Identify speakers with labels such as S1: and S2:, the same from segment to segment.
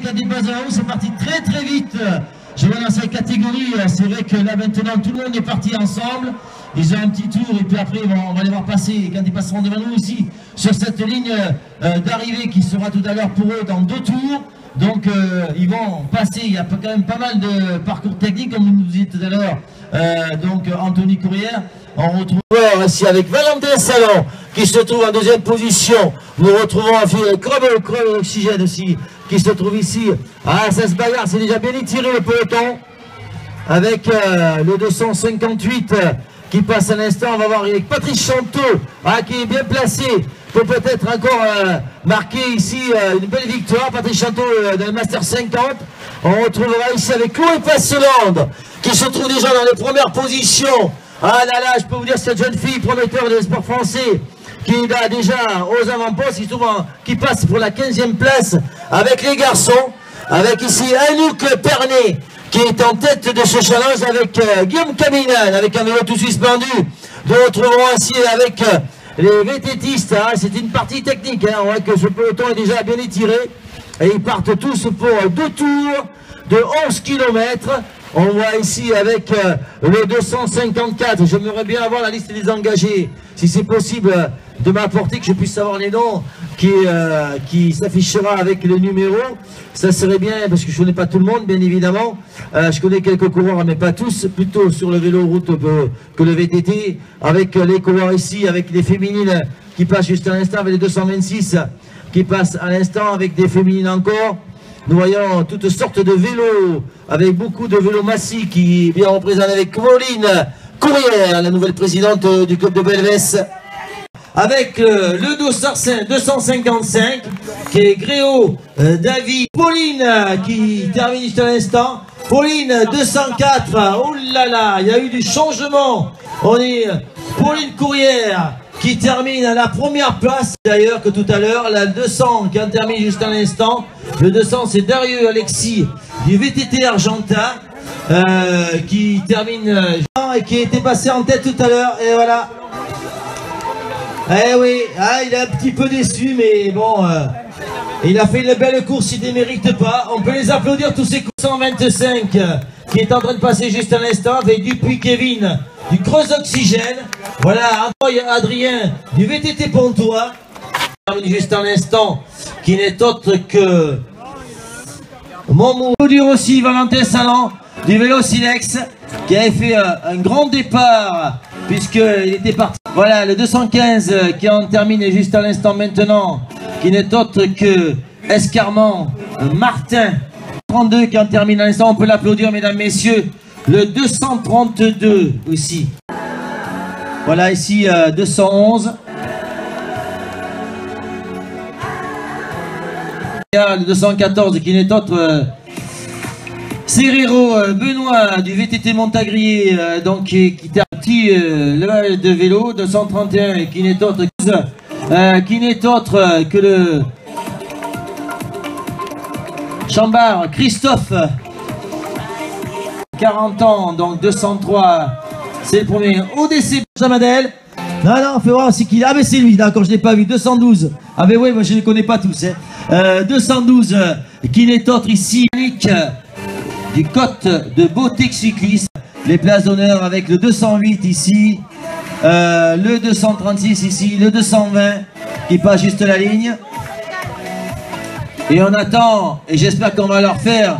S1: quand il passe devant vous, c'est parti très très vite. Je vois dans cette catégorie, c'est vrai que là maintenant tout le monde est parti ensemble. Ils ont un petit tour et puis après on va les voir passer quand ils passeront devant nous aussi sur cette ligne d'arrivée qui sera tout à l'heure pour eux dans 2 tours. Donc ils vont passer, il y a quand même pas mal de parcours techniques comme vous nous disiez tout à l'heure. Donc Anthony Courrière, on retrouve ici avec Valentin Salon qui se trouve en 2e position. Nous retrouvons Creux Oxygène aussi qui se trouve ici. Ah, ça se bagarre, c'est déjà bien étiré le peloton avec le 258 qui passe à l'instant. On va voir avec Patrice Chanteau qui est bien placé pour peut-être encore marquer ici une belle victoire. Patrice Chanteau dans le Master 50. On retrouvera ici avec Chloé Passelande qui se trouve déjà dans les premières positions. Ah là là, je peux vous dire cette jeune fille prometteur de sport français qui est là déjà aux avant-postes, qui passe pour la 15e place avec les garçons, avec ici Anouk Pernet qui est en tête de ce challenge avec Guillaume Caminan, avec un vélo tout suspendu. Nous retrouverons ainsi avec les VTTistes, c'est une partie technique, on voit que ce peloton est déjà bien étiré, et ils partent tous pour 2 tours de 11 km. On voit ici avec le 254, j'aimerais bien avoir la liste des engagés, si c'est possible de m'apporter que je puisse savoir les noms qui s'affichera avec les numéros. Ça serait bien parce que je ne connais pas tout le monde bien évidemment. Je connais quelques coureurs mais pas tous, plutôt sur le vélo route que le VTT, avec les coureurs ici, avec les féminines qui passent juste à l'instant, avec les 226 qui passent à l'instant, avec des féminines encore. Nous voyons toutes sortes de vélos, avec beaucoup de vélos massifs qui est bien représentés avec Pauline Courrière, la nouvelle présidente du club de Belvès. Avec le 255 qui est Gréo David, Pauline qui termine juste à l'instant, Pauline 204, oh là là, il y a eu du changement, on est Pauline Courrière qui termine à la première place d'ailleurs que tout à l'heure, la 200 qui en termine juste à l'instant, le 200 c'est Darieux Alexis du VTT Argentin qui termine et qui était passé en tête tout à l'heure et voilà. Eh oui, il est un petit peu déçu, mais bon, il a fait une belle course, il ne démérite pas. On peut les applaudir tous ces courses. 125 qui est en train de passer juste à l'instant avec Dupuis Kevin du Creux Oxygène. Voilà, Adrien du VTT Pontois. Juste à l'instant, qui n'est autre que Momo. On peut dire aussi Valentin Salon du Vélo Silex qui avait fait un grand départ puisqu'il était parti. Voilà, le 215 qui en termine juste à l'instant maintenant, qui n'est autre que Escarment Martin. 32 qui en termine à l'instant, on peut l'applaudir mesdames, messieurs. Le 232 aussi. Voilà ici 211. Le 214 qui n'est autre Serrero Benoît du VTT Montagrier, donc qui termine le de vélo. 231 qui n'est autre que le Chambard Christophe, 40 ans, donc 203, c'est le premier. ODC Jamadel. Non, fais voir c'est qui. Ah mais c'est lui, d'accord, je l'ai pas vu. 212. Ah mais oui, moi je les connais pas tous. 212 qui n'est autre ici Yannick du Côte de Beauté Cycliste. Les places d'honneur avec le 208 ici, le 236 ici, le 220 qui passe juste la ligne. Et on attend, et j'espère qu'on va leur faire,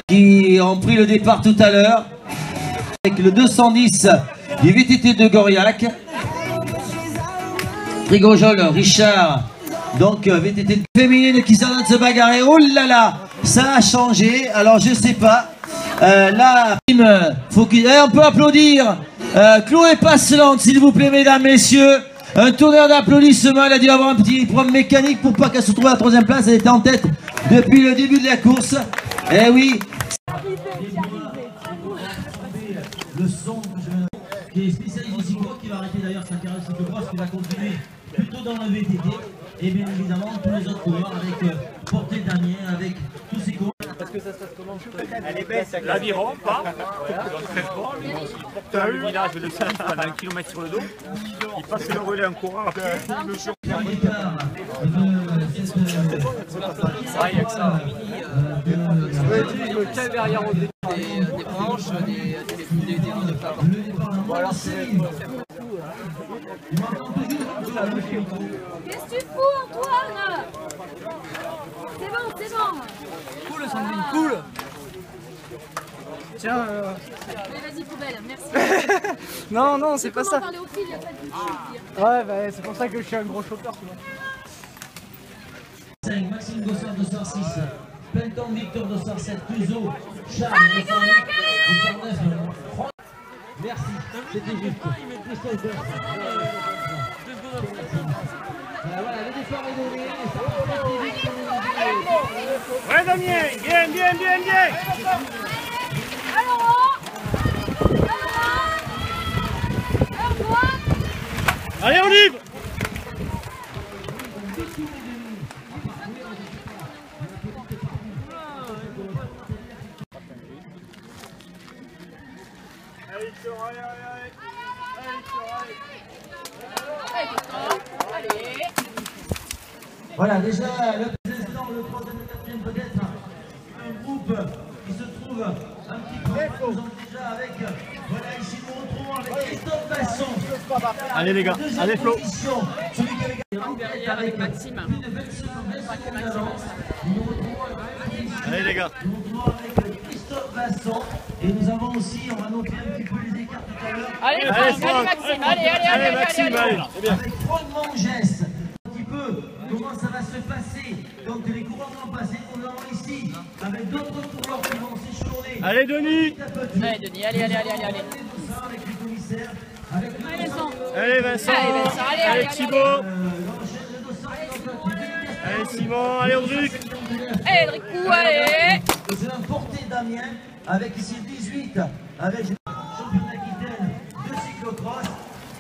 S1: qui ont pris le départ tout à l'heure, avec le 210 du VTT de Goriac. Rigojol, Richard, donc VTT féminine qui s'en de se bagarrer. Oh là là, ça a changé, alors je sais pas. Là, faut on peut applaudir Chloé Passelande, s'il vous plaît, mesdames, messieurs. Un tourneur d'applaudissements, elle a dû avoir un petit problème mécanique pour pas qu'elle se trouve à la 3e place. Elle était en tête depuis le début de la course. Eh oui. Le son qui est spécialisé cyclo, qui va arrêter d'ailleurs sa carrière cyclocross, qui va continuer plutôt dans le VTT. Et bien évidemment, tous les autres coureurs avec Porté Damien, avec tous ces coureurs. Parce que ça se passe comment? Elle est belle, l'aviron, pas. T'as eu le village de Saint pendant 1 km sur le dos. Il passe le relais en courant après. Le jour.
S2: le cale derrière au début. Des branches, des roues de papa. Voilà, c'est...
S3: Qu'est-ce que tu fous, Antoine? C'est bon, c'est bon.
S2: Cool, Sandrine, cool. Tiens,
S3: Mais vas-y, poubelle, merci.
S2: non, non, c'est pas ça.
S3: Parler au fil, il n'y a pas de
S2: Ouais, bah, c'est pour ça que je suis un gros chauffeur, tu vois.
S1: 5, Maxime Gossard, Dossard 6, Penton, Victor, Dossard 7, Tuzo, Charles, Dossard 8, Dossard 9, Franck. Merci, c'était juste. Voilà, le départ est donné, ça va partir vite.
S4: Ouais, Damien, bien, bien, bien, bien. Allez, on livre.
S1: Voilà, déjà, le président, le troisième et le quatrième peut-être, un groupe qui se trouve un petit peu présent déjà avec, voilà, ici nous retrouvons avec Christophe Basson.
S4: Allez les gars, allez Flo.
S1: Celui qui avait gagné en tête avec
S3: Maxime.
S1: Plus de 20 secondes d'avance. Nous nous retrouvons
S4: Allez les gars.
S1: Nous nous retrouvons avec Christophe Basson. Et nous avons aussi, on va noter un petit peu les écarts tout à l'heure.
S3: Allez, Maxime, allez,
S4: Maxime, allez.
S1: Avec Franck Mangès. Un petit peu comment ça va se passer quand les coureurs vont passer. Nous avons ici avec d'autres coureurs qui vont s'échelonner.
S4: Allez Denis.
S3: Allez, Denis, allez.
S1: Avec les commissaires, avec le Vincent.
S4: Allez Vincent. Allez Thibaut. Allez Simon, allez Audruc.
S3: Allez, Dricou, allez.
S1: C'est un porté Damien avec ici le 18 avec le champion d'Aquitaine de cyclocross.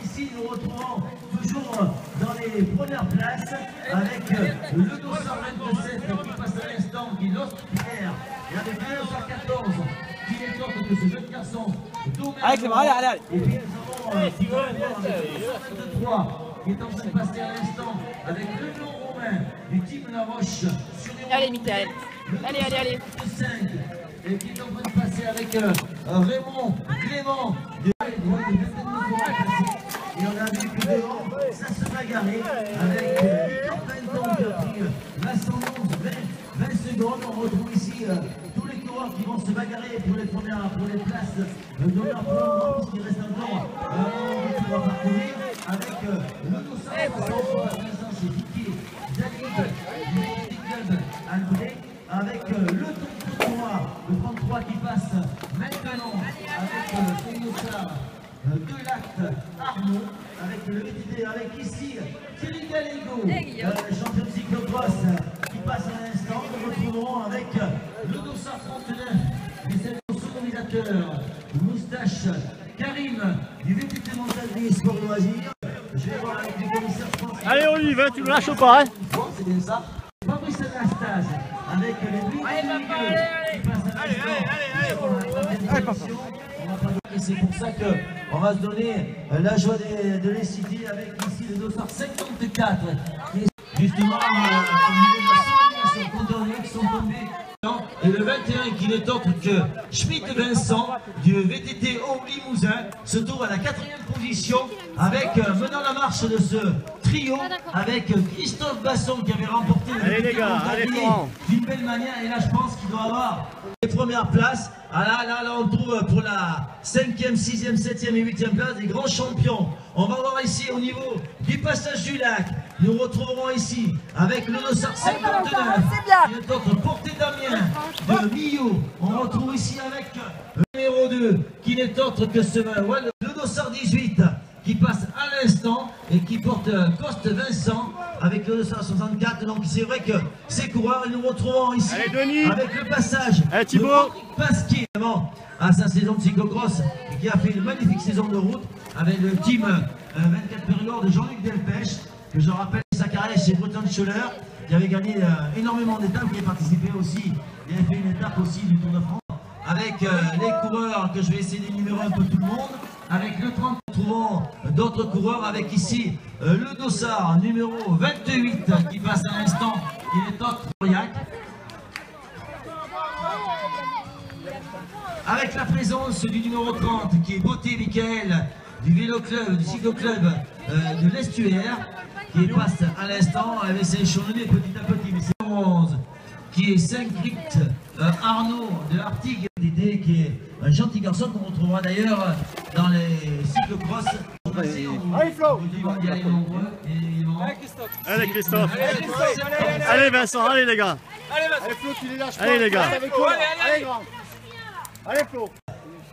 S1: Ici nous retrouvons toujours dans les premières places avec le Dossard 27 qui passe à l'instant, qui est l'Autre-Pierre, et avec le Dossard 14 qui est l'autre de ce jeune garçon.
S2: Allez Clément, allez.
S1: Et puis nous avons Thibaut avec le Dossard 23 qui est en train de passer à l'instant avec le nom romain du team La Roche.
S3: Allez, Michael. Allez.
S1: 5 et qui est en train de passer avec Raymond, Clément. Et on a vu que devant, ça se bagarrait avec Victor Penton qui a pris l'ascendance 20 secondes. On retrouve ici tous les coureurs qui vont se bagarrer pour les places de leur prolongement, puisqu'il reste encore un tour à parcourir avec le Dossard 60 chez Piquet, David, du club André, avec le Tonton Noir, le 33 qui passe maintenant avec son Dossard de l'acte Arnaud, avec le VTT, avec ici Thierry Gallego, champion de cyclocross qui passe à l'instant. Nous retrouverons avec le Dossard 39 et c'est le sonorisation Moustache Karim du VTT Montagne Sport Loisirs. Je vais voir avec les commissaires, je pense.
S4: Allez Olive, tu ne lâches pas hein.
S1: C'est bien ça. Fabrice Anastase avec les buts qui passent à l'instant. Et c'est pour ça qu'on va se donner la joie de les citer avec ici le Dossard 54 qui est justement au niveau de la sonorisation contrôlée qui sont tombés. Et le 21 qui n'est autre que Schmitt Vincent du VTT au Limousin se trouve à la 4e position avec menant la marche de ce trio avec Christophe Basson qui avait remporté le
S4: Allez les gars, allez Florent.
S1: d'une belle manière. Et là je pense qu'il doit avoir les premières places. Ah là on trouve pour la 5e, 6e, 7e et 8e place des grands champions. On va voir ici au niveau du passage du lac. Nous retrouverons ici avec le Dossard 59 qui est autre porté Damien de Millau. On retrouve ici avec le numéro 2 qui n'est autre que le Dossard 18 qui passe à l'instant et qui porte Coste Vincent avec le 264. Donc c'est vrai que ces coureurs, nous retrouvons ici avec le passage
S4: Thibaut.
S1: de Patrick Pasquier à sa saison de cyclocross et qui a fait une magnifique saison de route avec le team 24 Périgord de Jean-Luc Delpech, que je rappelle sa carrière chez Breton Scholler, qui avait gagné énormément d'étapes, qui a participé aussi, il avait fait une étape aussi du Tour de France avec les coureurs que je vais essayer d'énumérer un peu tout le monde. Avec le 30, nous trouvons d'autres coureurs avec ici le Dossard numéro 28 qui passe à l'instant, il est autre Aurillac. avec la présence du numéro 30 qui est Beauté Michael du vélo club, du cyclo-club de l'Estuaire, qui passe à l'instant avec ses échelonnés petit à petit. Mais c'est 11 qui est 5 Rict Arnaud de Artigues, qui est un gentil garçon qu'on retrouvera d'ailleurs dans les cyclocross.
S4: Allez Flo!
S5: Allez Christophe! Allez Vincent, allez les gars!
S4: Allez Flo, tu les lâches pas!
S5: Allez les gars!
S4: Allez grand! Allez Flo!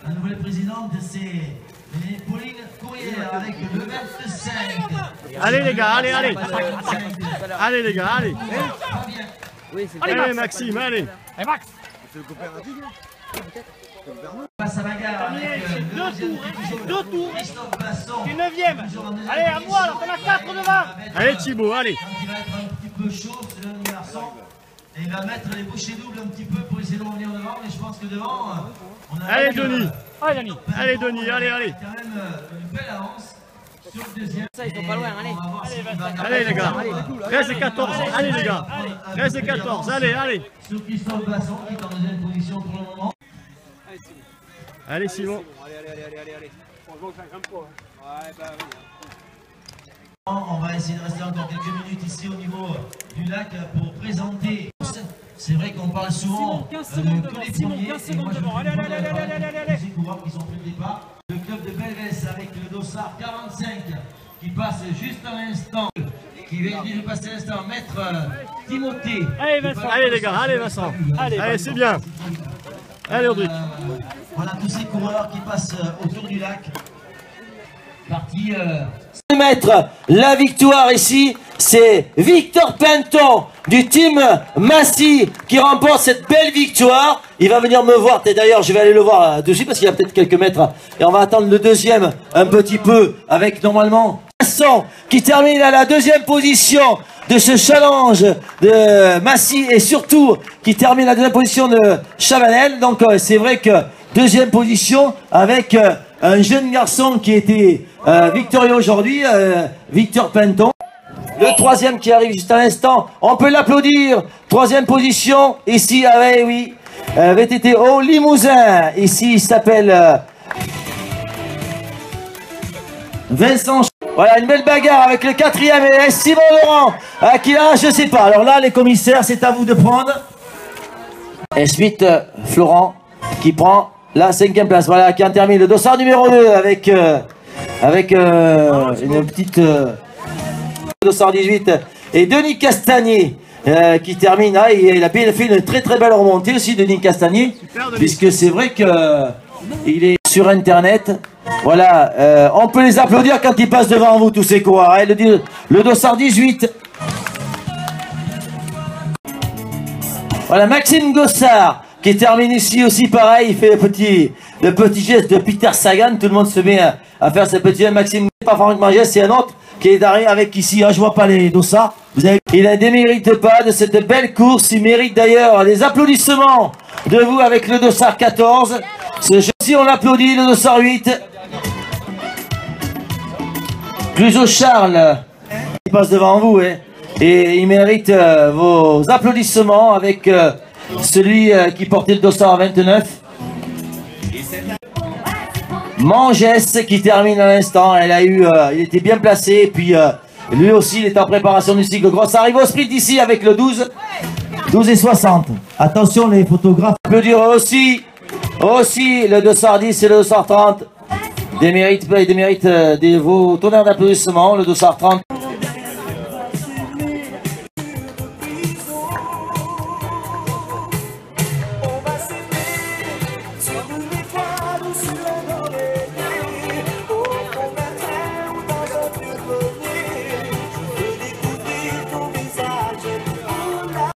S1: La nouvelle présidente, c'est Pauline Courrier avec le 25.
S5: Allez les gars, allez, allez! Allez les gars, allez! Allez Maxime, allez!
S4: Allez Max!
S1: Passe à bagarre avec
S4: deux tours,
S1: Christophe Basson.
S4: tu es 9ème. Allez, à moi, là, t'en as 4 devant.
S5: Allez Thibaut, allez!
S1: Il va être un petit peu chaud, ce jeune garçon. Et il va mettre les bouchées doubles un petit peu pour essayer de revenir devant. Mais je pense que devant, on a.
S5: Allez Denis!
S4: Allez Denis!
S5: Allez Denis, allez, allez!
S1: quand même une belle avance sur le deuxième.
S2: Ça, ils sont pas loin, allez.
S5: Allez les gars! 13 et 14, allez les gars! 13 et 14, allez, allez!
S1: Sur Christophe Basson qui est en deuxième position pour le moment.
S5: Allez Simon!
S1: On va essayer de rester encore quelques minutes ici au niveau du lac pour présenter. C'est vrai qu'on parle souvent que les premiers. Et moi, je les coureurs qui sont pris le départ. Le club de Belvès avec le dossard 45 qui passe juste à l'instant. Qui vient de passer à l'instant. Maître Timothée.
S4: Allez Vincent!
S5: Allez les gars, allez Vincent! Allez, c'est bien! Allez Audrey!
S1: Voilà tous ces coureurs qui passent autour du lac. Parti. Mettre la victoire ici, c'est Victor Pinton du team Massy qui remporte cette belle victoire. Il va venir me voir, d'ailleurs je vais aller le voir dessus parce qu'il y a peut-être quelques mètres. Et on va attendre le deuxième un petit peu avec normalement Vincent qui termine à la deuxième position de ce challenge de Massy et surtout qui termine à la deuxième position de Chavanel. Donc c'est vrai que deuxième position avec un jeune garçon qui était victorieux aujourd'hui, Victor Pinton. Le troisième qui arrive juste à l'instant, on peut l'applaudir. Troisième position, ici, oui, VTT au Limousin. Ici, il s'appelle Vincent. Voilà, une belle bagarre avec le quatrième et Simon Laurent, qui là, je sais pas. Alors là, les commissaires, c'est à vous de prendre. Ensuite, Florent, qui prend la 5e place. Voilà, qui en termine le dossard numéro 2 avec une petite dossard 18. Et Denis Castagnier, qui termine. Ah, il a fait une très très belle remontée aussi, Denis Castagnier. Puisque c'est vrai que il est sur internet. Voilà, on peut les applaudir quand ils passent devant vous, tous ces coureurs. Hein, le dossard 18. Voilà, Maxime Gossard qui termine ici aussi pareil, il fait le petit geste de Peter Sagan, tout le monde se met à faire ce petit geste. Maxime, pas Franck Mangès, c'est un autre qui est arrivé avec ici, je vois pas les dossards. Il ne démérite pas de cette belle course, il mérite d'ailleurs les applaudissements de vous avec le dossard 14. Ce jeu-ci on l'applaudit, le dossard 8. Cluzo Charles, il passe devant vous, hein, et il mérite vos applaudissements avec celui qui portait le dossard 29. Mangès qui termine à l'instant. Il était bien placé. Et puis lui aussi, il est en préparation du cycle gros. Ça arrive au sprint ici avec le 12. 12 et 60. Attention les photographes. On peut dire aussi le dossard 10 et le dossard 30. Des mérites vos tonnerres d'applaudissements. Le dossard 30.